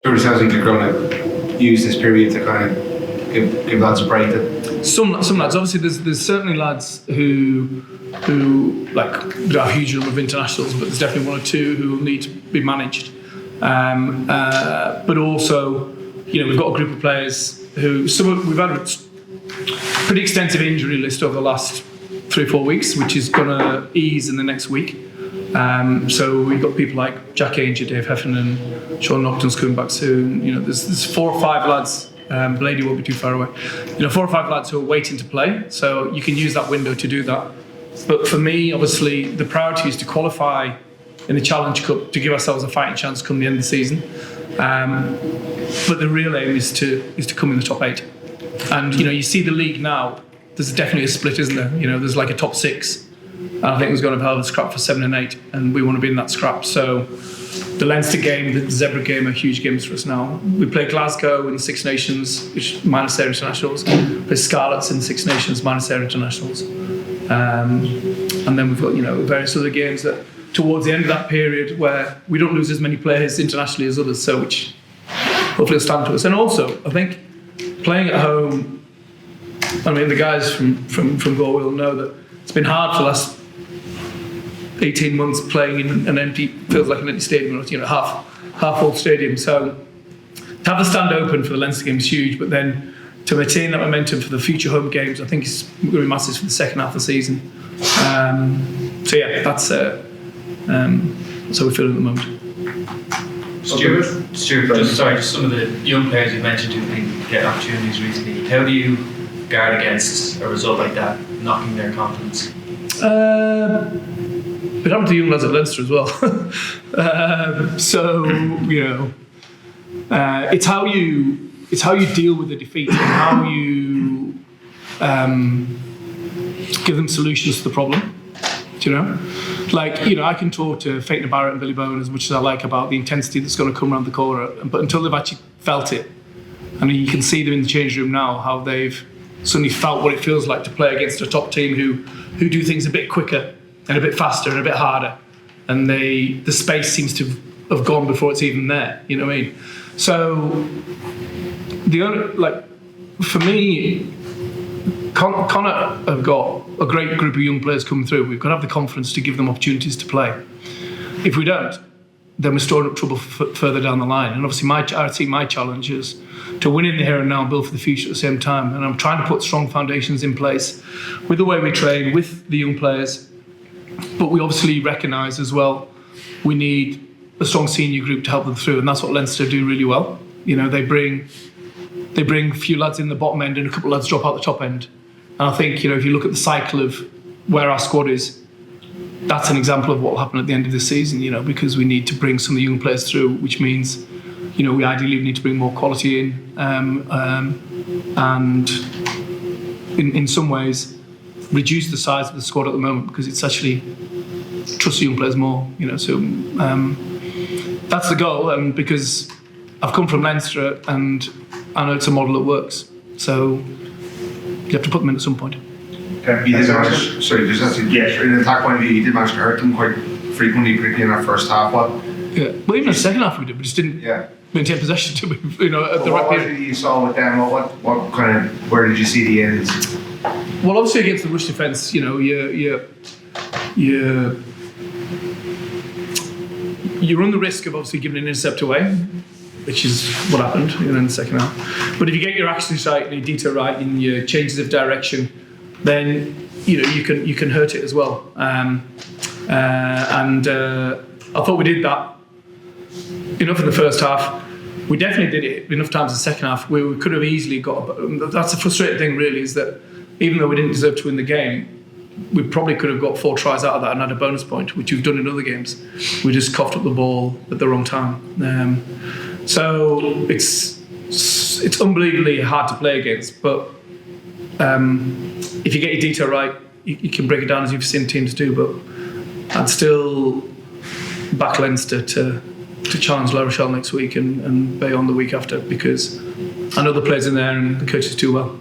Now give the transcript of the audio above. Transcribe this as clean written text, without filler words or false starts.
Sure, it sounds like you're going to use this period to kind of give lads a break. Some lads, obviously, there's certainly lads who like there are a huge number of internationals, but there's definitely one or two who will need to be managed. But also, we've got a group of players who we've had a pretty extensive injury list over the last 3 or 4 weeks, which is going to ease in the next week. So we've got people like Jack Ainger, Dave Heffernan, Sean Nocton's coming back soon. There's 4 or 5 lads. Blady won't be too far away. 4 or 5 lads who are waiting to play, so you can use that window to do that. But for me, obviously, the priority is to qualify in the Challenge Cup to give ourselves a fighting chance come the end of the season. But the real aim is to come in the top 8. And you see the league now. There's definitely a split, isn't there? There's like a top 6. And I think there's going to be a hell of a scrap for 7 and 8, and we want to be in that scrap. So the Leinster game, the Zebra game are huge games for us now. We play Glasgow in the Six Nations, which minus their internationals. We play Scarlets in the Six Nations, minus their internationals. And then we've got various other games that towards the end of that period where we don't lose as many players internationally as others, so which hopefully will stand to us. And also, I think playing at home, the guys from Galway will know that it's been hard for the last 18 months playing in an empty, feels like an empty stadium, half full stadium. So to have the stand open for the Leinster game is huge, but then to maintain that momentum for the future home games, I think is going to be massive for the second half of the season. So yeah, that's how we feel at the moment. Stuart, just some of the young players you mentioned who've been getting opportunities recently. How do you guard against a result like that, knocking their confidence? But I'm to young lads at Leinster as well. It's how you deal with the defeat and how you give them solutions to the problem. I can talk to Faitna Barrett and Billy Bowen as much as I like about the intensity that's going to come around the corner, but until they've actually felt it, you can see them in the change room now, how they've suddenly felt what it feels like to play against a top team who do things a bit quicker and a bit faster and a bit harder, and the space seems to have gone before it's even there. You know what I mean? So for me, Connacht have got a great group of young players coming through. We've got to have the confidence to give them opportunities to play. If we don't, then we're storing up trouble further down the line. And obviously, my challenge is to win in the here and now and build for the future at the same time. And I'm trying to put strong foundations in place with the way we train, with the young players. But we obviously recognise as well we need a strong senior group to help them through, and that's what Leinster do really well. They bring a few lads in the bottom end and a couple of lads drop out the top end. And I think if you look at the cycle of where our squad is, that's an example of what will happen at the end of the season. Because we need to bring some of the young players through, which means we ideally need to bring more quality in, and in some ways reduce the size of the squad at the moment because it's actually trust the young players more. So that's the goal, and because I've come from Leinster and I know it's a model that works. So you have to put them in at some point. You did manage, in an attack point of view, you did manage to hurt them quite frequently, particularly in our first half. Well, even in the second half we did, we just didn't maintain possession to at the right period. What you saw with them? What kind of, where did you see the ends? Well, obviously against the rush defence, you run the risk of obviously giving an intercept away, which is what happened in the second half. But if you get your actions right and your detail right and your changes of direction, then you can hurt it as well. And I thought we did that enough in the first half. We definitely did it enough times in the second half where we could have easily got. That's a frustrating thing, really, is that even though we didn't deserve to win the game, we probably could have got 4 tries out of that and had a bonus point, which we've done in other games. We just coughed up the ball at the wrong time. So it's unbelievably hard to play against, but if you get your detail right, you can break it down as you've seen teams do. But I'd still back Leinster to challenge La Rochelle next week and Bayonne the week after, because I know the players in there and the coaches do well.